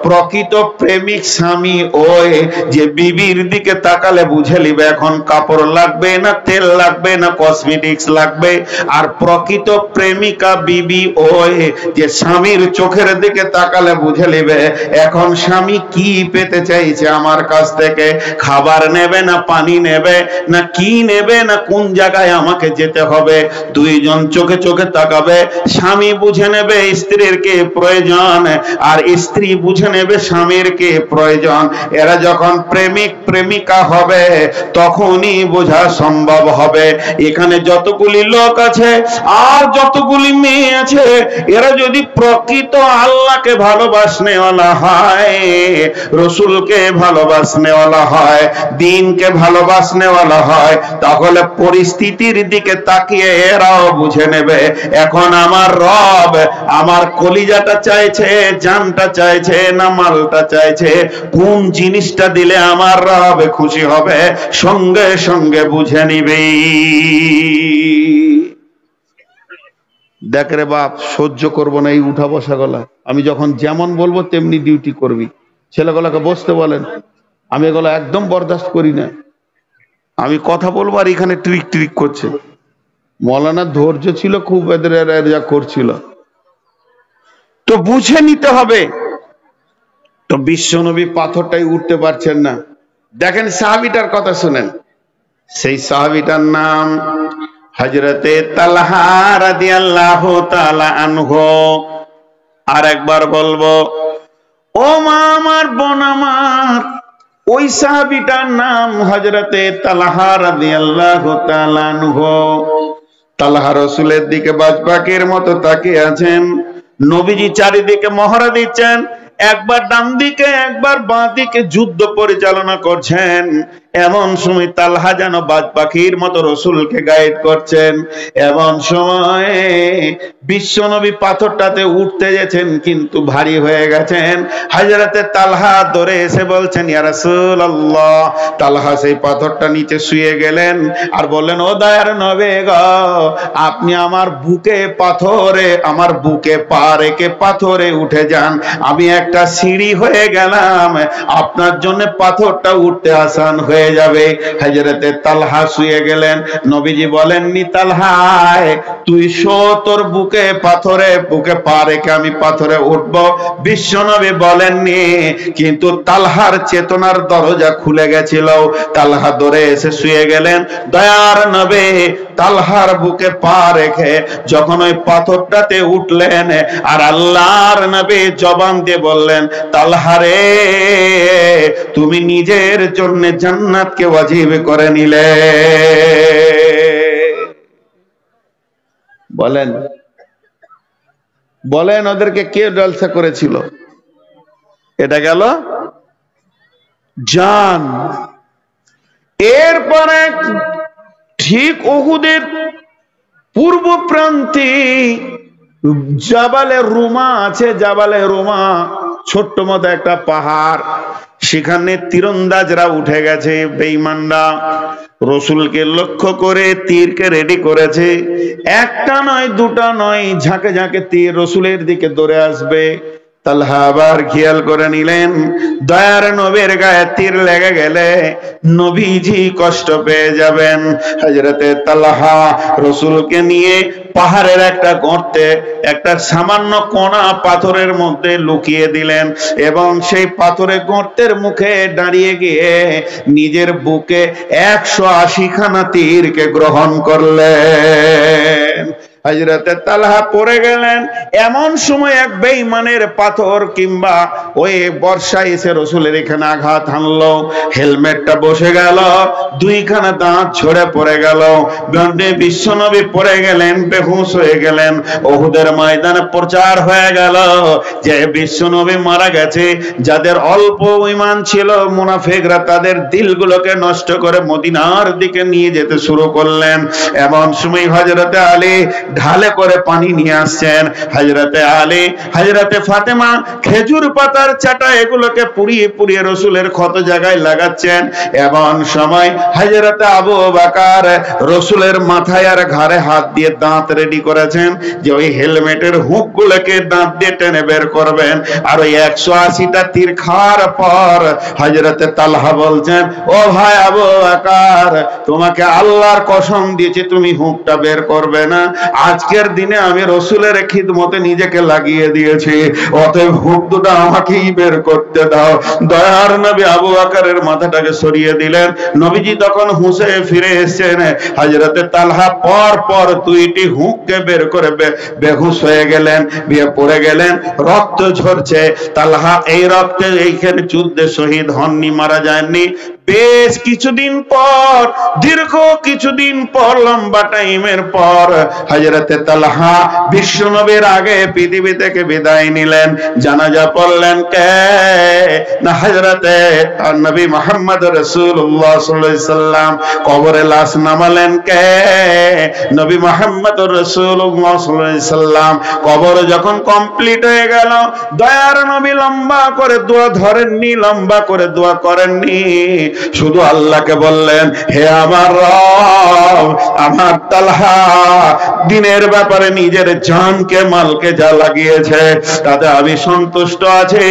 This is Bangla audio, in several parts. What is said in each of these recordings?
প্রকৃত প্রেমিক স্বামী ওই যে বিবির দিকে তাকালে বুঝে নিবে এখন কাপড় লাগবে না, তেল লাগবে না, কসমেটিক্স লাগবে। আর প্রকৃত প্রেমিকা বিবি ওই যে স্বামীর চোখের দিকে তাকালে বুঝে নিবে এখন স্বামী কি পেতে চাইছে আমার কাছ থেকে, খাবার নেবে না পানি নেবে না কি নেবে না কোন জায়গায় আমাকে যেতে হবে। দুইজন চোখে চোখে তাকাবে, স্বামী বুঝে নেবে স্ত্রীর কে প্রয়োজন আর স্ত্রী বুঝে নেবে স্বামীর কে প্রয়োজন। এরা যখন প্রেমিক প্রেমিকা হবে তখনই বোঝা সম্ভব হবে। এখানে যতগুলি লোক আছে আর যতগুলি মেয়ে আছে এরা যদি প্রকৃত আল্লাহকে ভালোবাসনেওয়ালা হয়, রসুলকে ভালোবাসনেওয়ালা হয়, দিনকে ভালোবাসনেওয়ালা হয়, তাহলে পরিস্থিতির দিকে তাকিয়ে এরাও বুঝে নেবে এখন আমার রব আমার কলিজাটা চাইছে, জানটা চাইছে না মালটা চাইছে, কোন জিনিসটা দিলে আমার রব খুশি হবে, সঙ্গে সঙ্গে বুঝে নিবে। দেখ রে বাপ, সহ্য করবো না এই উঠা বসা গলা। আমি যখন যেমন বলবো তেমনি ডিউটি করবি। ছেলেগুলাকে বসতে বলেন, আমি এগুলো একদম বরদাস্ত করি না। আমি কথা বলবো আর এখানে ট্রিক ট্রিক করছে। মৌলানার ধৈর্য ছিল খুব, এদের যা করছিল তো বুঝে নিতে হবে। তো বিশ্বনবী পাথরটাই উঠতে পারছেন না। দেখেন সাহাবীটার কথা শুনেন, সেই সাহাবীটার নাম হযরতে তালহা রাদিয়াল্লাহু তাআলা আনহু। আর একবার বলবো, ও মা আমার, বোন আমার, ওই সাহাবীটার নাম হযরতে তালহা রাদিয়াল্লাহু তাআলা আনহু। তালহা রাসূলের দিকে বাজপাখির মতো তাকিয়ে আছেন। নবীজি চারিদিকে মহড়া দিচ্ছেন, একবার ডান দিকে একবার বাঁ দিকে যুদ্ধ পরিচালনা করছেন। এমন সময় তালহা যেন বাজ পাখির মতো রসুলকে গাইড করছেন। এমন সময় বিশ্বনবী পাথরটাতে উঠতে গেছেন কিন্তু ভারী হয়ে গেছেন। হযরতে তালহা দৌড়ে এসে বলছেন, ইয়া রাসূলুল্লাহ। তালহা সেই পাথরটা নিচে শুয়ে গেলেন আর বললেন, ও দয়ার নবী গো, আপনি আমার বুকে পাথরে, আমার বুকে পা রেখে পাথরে উঠে যান, আমি একটা সিঁড়ি হয়ে গেলাম, আপনার জন্য পাথরটা উঠতে আসান হয়ে যাবে। হযরতে তালহা শুয়ে গেলেন। নবীজি বলেননি, তালহা তুই শো, তোর বুকে পাথরে, বুকে পা রেখে আমি পাথরে উঠবো। বিশ্বনবী বলেননি, কিন্তু তালহার চেতনার দরজা খুলে গেছিল। তালহা দৌড়ে এসে শুয়ে গেলেন। দয়ার নবী তালহার বুকে পা রেখে যখন ওই পাথরটাতে উঠলেন আর আল্লাহর নবী জবান দিয়ে বললেন, তালহা রে, তুমি নিজের জন্য জান্নাতকে ওয়াজিব করে নিলে। বলেন বলেন ওদেরকে কে জলসা করেছিল? এটা গেল জান। এরপরে ঠিক উহুদের পূর্ব প্রান্তে জাবালে রুমা আছে। জাবালে রুমা ছোট্ট মতো একটা পাহাড়, সেখানে তীরন্দাজরা উঠে গেছে। বেঈমানরা রসুলকে লক্ষ্য করে তীরকে রেডি করেছে। একটা নয়, দুটা নয়, ঝাঁকে ঝাঁকে তীর রসুলের দিকে দৌড়ে আসবে। তালহা আবার খেয়াল করে নিলেন, দয়ার নবীর গায়ে তীর লেগে গেলে নবীজি কষ্ট পেয়ে যাবেন। হযরতে তালহা রসুলকে নিয়ে পাহাড়ের একটা গর্তে একটা সামান্য কোনা পাথরের মধ্যে লুকিয়ে দিলেন এবং সেই পাথরের গর্তের মুখে দাঁড়িয়ে গিয়ে নিজের বুকে 180 খানা তীরকে গ্রহণ করলেন। হযরতে তালহা পড়ে গেলেন। এমন সময় এক বেঈমানের পাথর কিংবা ওই বর্ষা এসে রসুলের এখানে আঘাত হানলো। হেলমেটটা বসে গেল, দুইখানা দাঁত ঝরে পড়ে গেল। বিশ্বনবী পড়ে গেলেন, বেহুশ হয়ে গেলেন। উহুদের ময়দানে প্রচার হয়ে গেল যে বিশ্বনবী মারা গেছে। যাদের অল্প ঈমান ছিল মুনাফিকরা তাদের দিলগুলোকে নষ্ট করে মদিনার দিকে নিয়ে যেতে শুরু করলেন। এমন সময় হযরতে আলী ঢালে করে পানি নিয়ে আসছেন। হযরতে আলী, হযরতে ফাতেমা খেজুর পাতার চাটা এগুলোকে পুড়িয়ে পুড়িয়ে রসুলের ক্ষত জায়গায় লাগাচ্ছেন। এমন সময় হযরতে আবু বকর রসুলের মাথায় আর ঘাড়ে হাত দিয়ে দাঁত রেডি করেছেন যে ওই হেলমেটের হুক গুলোকে দাঁত দিয়ে টেনে বের করবেন। আর ওই 180টা তীর খাওয়ার পর হযরতে তালহা বলছেন, ও ভাই আবু বকর, তোমাকে আল্লাহর কসম দিয়েছি তুমি হুকটা বের করবে না। আজকের দিনে আমি রসুলের খিদমতে নিজেকে লাগিয়ে দিয়েছি, অতএব হুক দুটো আমাকেই বের করতে দাও। দয়ার নবী আবু বকরের মাথাটাকে সরিয়ে দিলেন। নবীজি তখন হুঁশে ফিরে এসেছেন। হযরতে তালহা পর পর 2টি হুককে বের করে বেহুশ হয়ে গেলেন, বিয়ে পড়ে গেলেন, রক্ত ঝরছে। তালহা এই রক্তে এইখানে যুদ্ধে শহীদ হননি, মারা যাননি। বেশ কিছুদিন পর, দীর্ঘ কিছুদিন পর, লম্বা টাইমের পর হযরতে তালহা বিশ্বনবীর আগে পৃথিবী থেকে বিদায় নিলেন। জানাজা পড়লেন কে না? হযরতে নবী মুহাম্মদ রাসূলুল্লাহ সাল্লাল্লাহু আলাইহি সাল্লাম। কবরে লাশ নামালেন কে? নবী মুহাম্মদ রাসূলুল্লাহ সাল্লাল্লাহু আলাইহি সাল্লাম। কবর যখন কমপ্লিট হয়ে গেল, দয়ার নবী লম্বা করে দোয়া ধরেননি, লম্বা করে দোয়া করেননি, শুধু আল্লাহকে বললেন, হে আমার রব, আমার তালহা দিনের ব্যাপারে নিজের জানকে মালকে যা লাগিয়েছে তাতে আমি সন্তুষ্ট আছি।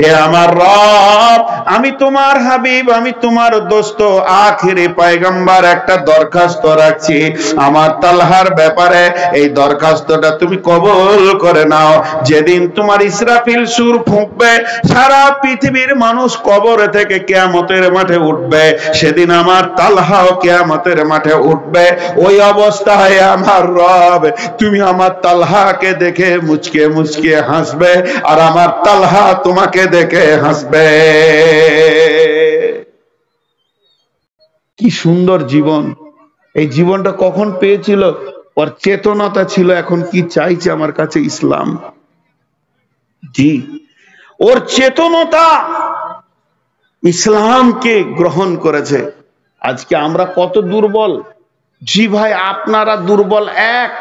হে আমার রব, আমি তোমার হাবিব, আমি তোমার দোস্ত, আখিরি পয়গম্বর, একটা দরখাস্ত রাখছি। আমার তালহার ব্যাপারে এই দরখাস্তটা তুমি কবুল করে নাও। যেদিন তোমার ইসরাফিল সুর ফুঁকবে, সারা পৃথিবীর মানুষ কবর থেকে কিয়ামতের মাঠে উঠবে, সেদিন আমার তালহাও কিয়ামতের মাঠে উঠবে। ওই অবস্থায় আমার রব, তুমি আমার তালহাকে দেখে মুচকে মুচকে হাসবে, আর আমার তালহা তোমাকে দেখে হাসবে। কি সুন্দর জীবন! এই জীবনটা কখন পেয়েছিল? ওর চেতনতা ছিল। এখন কি চাইছে আমার কাছে? ইসলাম। জি, ওর চেতনতা ইসলামকে গ্রহণ করেছে। আজকে আমরা কত দুর্বল! জি ভাই, আপনারা দুর্বল এক।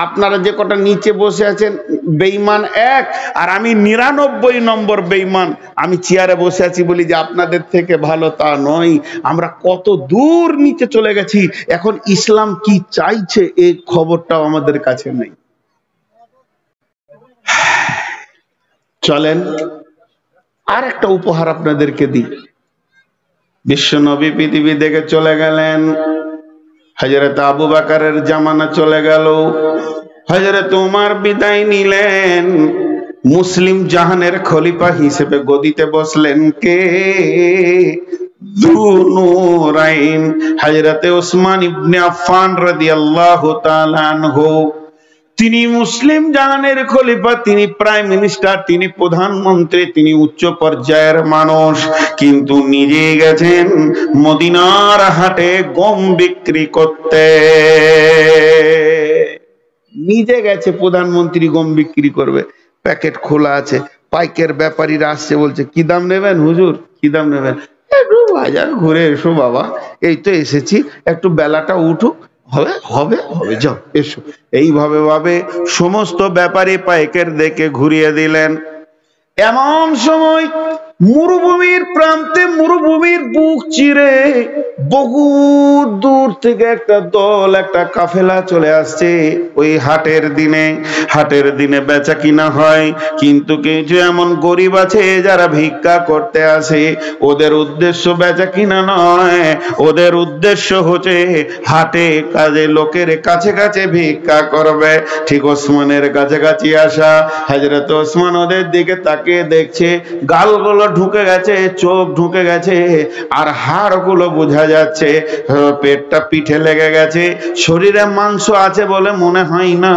আপনারা যে কটা নিচে বসে আছেন বেঈমান এক, আর আমি 99 নম্বর বেঈমান। আমি চেয়ারে বসে আছি বলি যে আপনাদের থেকে ভালো, তা নয়। আমরা কত দূর নিচে চলে গেছি। এখন ইসলাম কি চাইছে এই খবরটাও আমাদের কাছে নেই। চলেন আর একটা উপহার আপনাদেরকে দিই। বিশ্ব নবী পৃথিবী থেকে চলে গেলেন, হযরত আবু বকরের জামানা চলে গেল, হযরত উমর বিদায় নিলেন, মুসলিম জাহানের খলিফা হিসেবে গদিতে বসলেন কে? যুনুরাইন, হযরতে ওসমান ইবনে আফফান রাদিয়াল্লাহু তাআলা আনহু। তিনি মুসলিম জাহানের খলিফা, তিনি প্রাইম মিনিস্টার, তিনি প্রধানমন্ত্রী, তিনি উচ্চ পর্যায়ের মানুষ, কিন্তু নিজে গেছেন মদিনার হাটে গম বিক্রি করতে। নিজে গেছে প্রধানমন্ত্রী গম বিক্রি করবে, প্যাকেট খোলা আছে, পাইকের ব্যাপারীরা আসছে, বলছে কি দাম নেবেন হুজুর, কি দাম নেবেন? একটু বাজার ঘুরে এসো বাবা, এই তো এসেছি, একটু বেলাটা উঠুক, হবে হবে হবে, যাও এসো। এইভাবে ভাবে সমস্ত ব্যাপারী পাইকের দেখে ঘুরিয়ে দিলেন। এমন সময় মরুভূমির প্রান্তে, মরুভূমির বুক চিরে বহু দূর থেকে একটা দল, একটা কাফেলা চলে আসছে। ওই হাটের দিনে বেচা কিনা হয়, কিন্তু কিছু এমন গরিব আছে যারা ভিক্ষা করতে আসে। ওদের উদ্দেশ্য বেচা কিনা নয়, ওদের উদ্দেশ্য হচ্ছে হাটে কাজে লোকের কাছে কাছে ভিক্ষা করবে। ঠিক ওসমানের কাছাকাছি আসা, হযরত ওসমান ওদের দিকে তাকিয়ে দেখছে, গালগুলো ঢুকে গেছে, চোখ ঢুকে গেছে, আর হাড়গুলো বোঝা যাচ্ছে, পেটটা পিঠে লেগে গেছে। শরীরে মাংস আছে বলে মনে হয় না,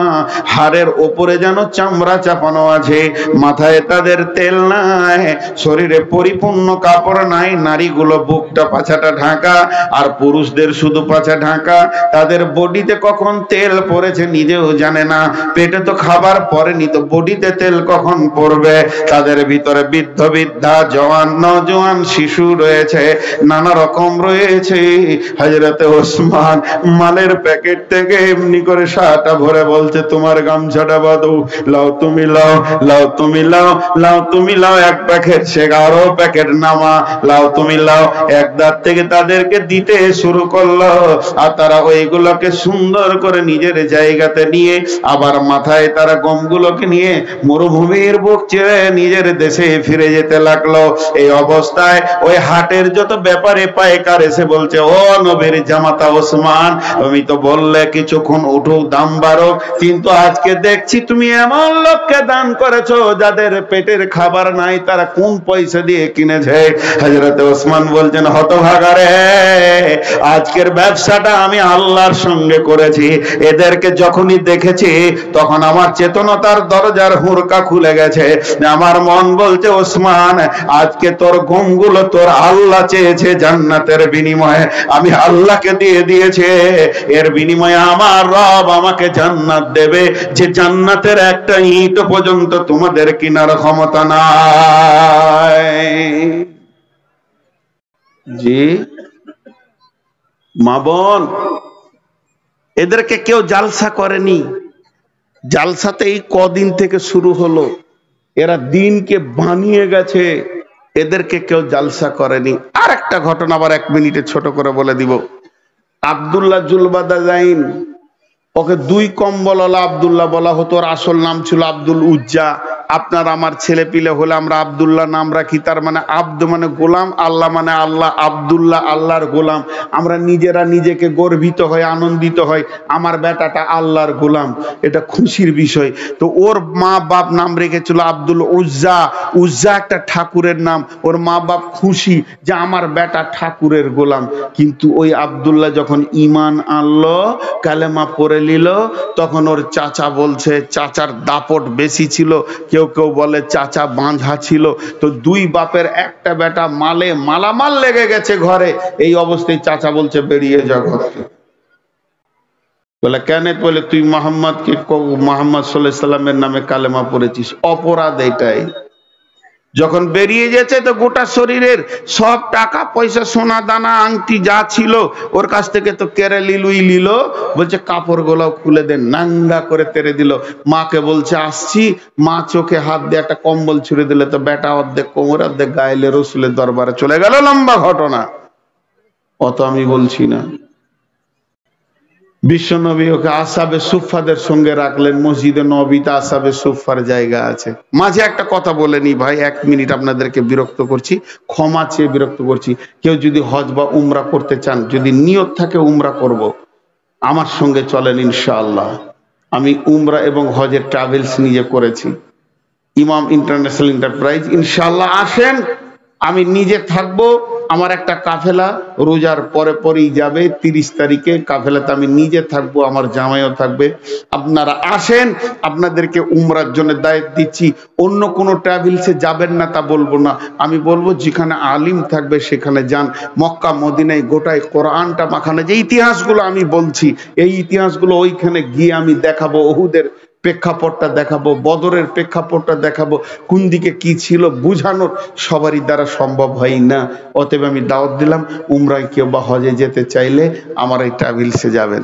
হাড়ের ওপরে যেন চামড়া চাপানো আছে। মাথায় তাদের তেল নাই, শরীরে পরিপূর্ণ কাপড় নাই, নারীগুলো বুকটা পাছাটা ঢাকা, আর পুরুষদের শুধু পাছা ঢাকা। তাদের বডিতে কখন তেল পড়েছে নিজেও জানে না, পেটে তো খাবার পড়েনি, তো বডিতে তেল কখন পড়বে? তাদের ভিতরে বৃদ্ধ বৃদ্ধা, জওয়ান নওজোয়ান, শিশু রয়েছে, নানা রকম রয়েছে। দিয়েছে। হযরতে ওসমান মালের প্যাকেট থেকে এমনি করে সাটা ভরে বলছে, তোমার গামছাটা বাঁধো, লাও তুমি লাও, লাও তুমি লাও, লাও তুমি লাও। এক প্যাকেট সে আরো প্যাকেট নামা, লাও তুমি লাও। এক দাঁত থেকে তাদেরকে দিতে শুরু করলো, আর তারা ওইগুলোকে সুন্দর করে নিজের জায়গাতে নিয়ে আবার মাথায় তারা গমগুলোকে নিয়ে মরুভূমির বুক ছেড়ে নিজের দেশে ফিরে যেতে লাগলো। এই অবস্থায় ওই হাটের যত ব্যাপারে পাইকার এসে বলছে, ও নবীর জামাতা ওসমান, তুমি তো বললে কিছুক্ষণ উঠো দাম বাড়ো, কিন্তু আজকে দেখছি তুমি এমন লোককে দান করেছো যাদের পেটের খাবার নাই, তারা কোন পয়সা দিয়ে কিনেছে? হযরতে ওসমান বলছেন, হতভাগা রে, আজকের ব্যবসাটা আমি আল্লাহর সঙ্গে করেছি। এদেরকে যখনই দেখেছি তখন আমার চেতনতার দরজার হুড়কা খুলে গেছে। আমার মন বলছে, ওসমান, আজকে তোর গমগুলো তোর আল্লাহ চেয়েছে জান্নাতের বিনিময়ে, আমি আল্লাহকে দিয়ে দিয়েছে। এর বিনিময়ে আমার রব আমাকে জান্নাত দেবে, যে জান্নাতের একটা ইট পর্যন্ত তোমাদের কিনার ক্ষমতা নাই। জি মা বোন, এদেরকে কেউ জালসা করেনি। জালসাতে এই কদিন থেকে শুরু হলো, এরা দিনকে বানিয়ে গেছে, এদেরকে কেউ জালসা করেনি। আর একটা ঘটনা আবার 1 মিনিটে ছোট করে বলে দিব। আব্দুল্লাহ জুলবাদা জাইন, ওকে 2 কম্বলওয়ালা আব্দুল্লাহ বলা হতো, ওর আসল নাম ছিল আব্দুল উজ্জা। আপনার আমার ছেলে পিলে হলে আমরা আব্দুল্লাহ নাম রাখি, তার মানে আব্দ মানে গোলাম, আল্লাহ মানে আল্লাহ, আব্দুল্লাহ আল্লাহর গোলাম। আমরা নিজেরা নিজেকে গর্বিত হয়, আনন্দিত হয়, আমার বেটাটা আল্লাহর গোলাম, এটা খুশির বিষয়। তো ওর মা বাপ নাম রেখেছিল আব্দুল উজ্জা। উজ্জা একটা ঠাকুরের নাম, ওর মা বাপ খুশি যে আমার বেটা ঠাকুরের গোলাম। কিন্তু ওই আব্দুল্লাহ যখন ঈমান আনলো, কালেমা পড়ে নিল, তখন ওর চাচা বলছে, চাচার দাপট বেশি ছিল, কেউ কেউ বলে চাচা বাঁঝা ছিল। তো 2 বাপের একটা বেটা মালে মালামাল লেগে গেছে ঘরে। এই অবস্থায় চাচা বলছে, বেরিয়ে যা ঘর থেকে। বলে কেন? বলে তুই মোহাম্মদকে, মোহাম্মদ সাল্লাল্লাহু আলাইহি সাল্লামের নামে কালেমা পড়েছিস, অপরাধ এটাই। যখন বেরিয়ে গেছে তো গোটা শরীরের সব টাকা পয়সা, সোনা দানা আংটি যা ছিল ওর কাছ থেকে তো কেড়ে লিল। বলছে কাপড় গোলাও খুলে দেন, নাঙ্গা করে তেড়ে দিল। মাকে বলছে আসছি, মা চোখে হাত দিয়ে একটা কম্বল ছুড়ে দিলে, তো বেটা অর্ধেক কোমর অর্ধেক গায়েলে রসুলের দরবারে চলে গেল। লম্বা ঘটনা, অত আমি বলছি না। বিশ্বনবী ওকে আসহাবে সুফফাদের সঙ্গে রাখলেন, মসজিদে নববীতে আসহাবে সুফফার জায়গা আছে। মাঝে একটা কথা বলে নি ভাই, 1 মিনিট, আপনাদেরকে বিরক্ত করছি, ক্ষমা চেয়ে বিরক্ত করছি। কেউ যদি হজ বা উমরা করতে চান, যদি নিয়ত থাকে উমরা করব, আমার সঙ্গে চলেন ইনশাআল্লাহ। আমি উমরা এবং হজের ট্রাভেলস নিজে করেছি, ইমাম ইন্টারন্যাশনাল এন্টারপ্রাইজ। ইনশাআল্লাহ আসেন, আমি নিজে থাকবো। আমার একটা কাফেলা রোজার পরে পরেই যাবে, 30 তারিখে। কাফেলাতে আমি নিজে থাকবো, আমার জামাইও থাকবে। আপনারা আসেন, আপনাদেরকে উমরার জন্য দায়িত্ব দিচ্ছি। অন্য কোনো ট্রাভেলসে যাবেন না তা বলবো না, আমি বলবো যেখানে আলিম থাকবে সেখানে যান। মক্কা মদিনায় গোটায় কোরআনটা মাখানো, যে ইতিহাসগুলো আমি বলছি, এই ইতিহাসগুলো ওইখানে গিয়ে আমি দেখাবো। ওহুদের প্রেক্ষাপটটা দেখাবো, বদরের প্রেক্ষাপটটা দেখাবো, কোন দিকে কি ছিল বুঝানোর সবারই দ্বারা সম্ভব হয় না। অতএব আমি দাওয়াত দিলাম, উমরায় কেউ বা হজে যেতে চাইলে আমার এই ট্রাভেলসে যাবেন।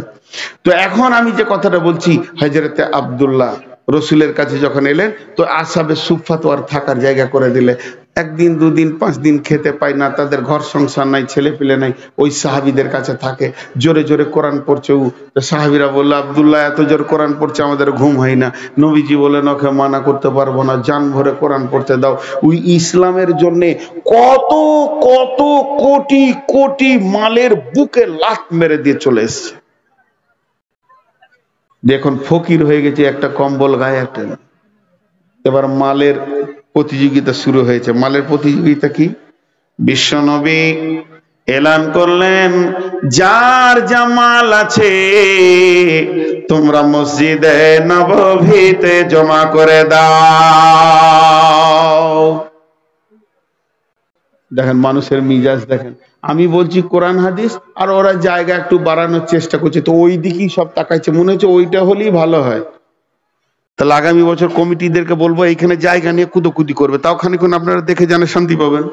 তো এখন আমি যে কথাটা বলছি, হযরতে আব্দুল্লাহ রসুলের কাছে যখন এলেন, তো আসহাবে সুফফা তো আর থাকার জায়গা করে দিলে। 1 দিন 2 দিন 5 দিন খেতে পায় না, তাদের ঘর সংসার নাই, ছেলে পেলে নাই, ওই সাহাবীদের কাছে থাকে। জোরে জোরে কোরআন পড়ছে। সাহাবীরা বললো, আব্দুল্লাহ এত জোর কোরআন পড়ছে, আমাদের ঘুম হয় না। নবীজি বলেন, ওকে মানা করতে পারবো না, জান ভরে কোরআন পড়তে দাও। ওই ইসলামের জন্য কত কত কোটি কোটি মালের বুকে লাত মেরে দিয়ে চলে এসছে। দেখুন ফকির হয়ে গেছে, একটা কম্বল গায়ে একটা। এবার মালের প্রতিযোগিতা শুরু হয়েছে। মালের প্রতিযোগিতা কি? বিশ্বনবী এলান করলেন, যার জামাল আছে তোমরা মসজিদে নববীতে জমা করে দাও। দেখেন মানুষের মিজাজ দেখেন। আমি বলছি কোরআন হাদিস, আর ওরা জায়গা একটু বাড়ানোর চেষ্টা করছে, তো ওই দিকেই সব তাকাইছে, মনে হচ্ছে ওইটা হলেই ভালো হয়। তাহলে আগামী বছর কমিটিদেরকে বলবো এইখানে জায়গা নিয়ে কুদোকুদি করবে, তাও খানিক্ষণ আপনারা দেখে জানে শান্তি পাবেন।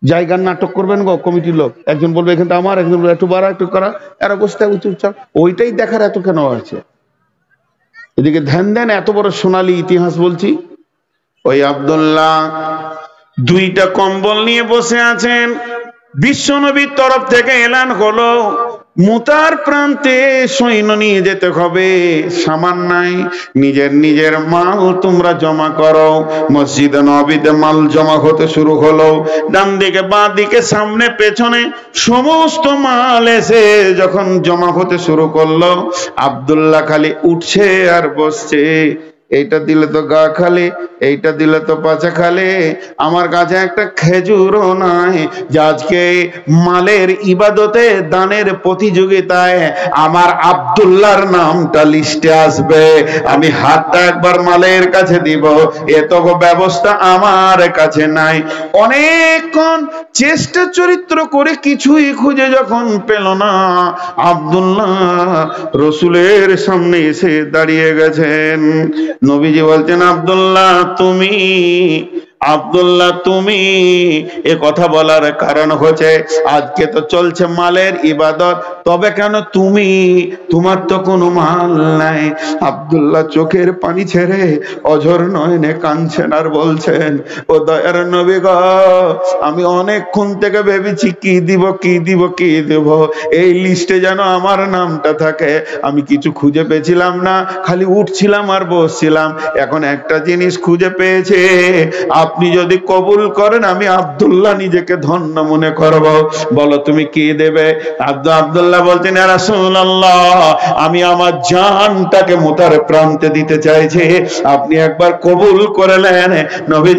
জায়গার নাটক করবেন গো কমিটির লোক, একজন বলবে এখানটা আমার, একজন বলবে একটু বাড়া একটু করা, এরা বসতে চুপচাপ। ওইটাই দেখার এত কেন আছে? এদিকে ধ্যান দেন, এত বড় সোনালী ইতিহাস বলছি। ওই আব্দুল্লাহ দুইটা কম্বল নিয়ে বসে আছেন। বিশ্বনবীর তরফ থেকে এলান হলো মুতার প্রান্তে সৈন্য নিয়ে যেতে হবে, সামান নাই, নিজের মাল তোমরা জমা করো। মসজিদে নববীতে মাল জমা হতে শুরু হলো। ডান দিকে বাঁ দিকে সামনে পেছনে সমস্ত মাল এসে যখন জমা হতে শুরু করলো, আব্দুল্লাহ খালি উঠছে আর বসছে। এইটা দিলে তো গা খালে, এইটা দিলে তো পাচা খালে, আমার কাছে একটা খেজুরও নাই যে আজকে মালের ইবাদতে দানের প্রতিযোগিতায় আমার আব্দুল্লাহর নামটা লিস্টে আসবে, আমি হাতটা একবার মালের কাছে দিব, এত ব্যবস্থা আমার কাছে নাই। অনেকক্ষণ চেষ্টা চরিত্র করে কিছুই খুঁজে যখন পেল না, আব্দুল্লাহ রসুলের সামনে এসে দাঁড়িয়ে গেছেন। নবীজি বলছেন, আব্দুল্লাহ তুমি, আব্দুল্লাহ তুমি। এ কথা বলার কারণ হচ্ছে আজকে তো চলছে মালের ইবাদত, তবে কেন তুমি? তোমার তো কোনো মাল নাই। আব্দুল্লাহ চোখের পানি ছেড়ে অঝর নয়নে কাঁদছেন আর বলছেন, ও দয়ার নবী গো, আমি অনেকক্ষণ থেকে ভেবেছি কি দিব কি দিব কি দেব, এই লিস্টে যেন আমার নামটা থাকে। আমি কিছু খুঁজে পেয়েছিলাম না, খালি উঠছিলাম আর বসছিলাম। এখন একটা জিনিস খুঁজে পেয়েছে, আপনি যদি কবুল করেন আমি আব্দুল্লাহ নিজেকে ধন্য মনে করব। বলো তুমি কি দেবে? আব্দুল্লাহ বলতেন, ইয়া রাসূলুল্লাহ, আমি আমার জানটাকে মুতার প্রান্তে দিতে চাইছি, আপনি একবার কবুল করে নেন। নবী